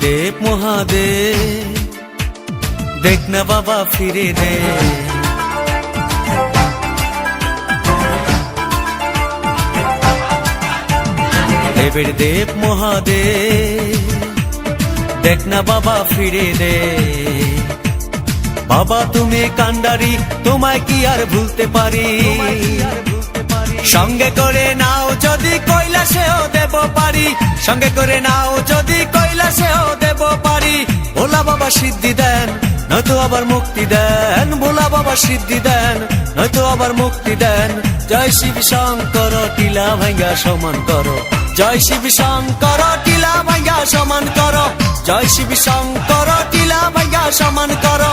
দেব মহাদেব, দেখ না বাবা ফিরে দে। দেবের দেব মহাদেব, দেখ না বাবা ফিরে দে। বাবা তুমি কান্ডারি, তোমায় কি আর ভুলতে পারি? সঙ্গে করে নাও যদি কৈলাসেও দেব পারি, সঙ্গে করে নাও যদি কৈলাসেও দেব পারি। ভোলা বাবা সিদ্ধি দেন, নয়তো আবার মুক্তি দেন। ভোলা বাবা সিদ্ধি দেন, নয়তো আবার মুক্তি দেন। জয় শিব শঙ্কর, টিলা ভাঙ্গা সমান করো। জয় শিব শঙ্কর, টিলা ভাঙ্গা সমান করো। জয় শিব শঙ্কর, টিলা ভাঙ্গা সমান করো।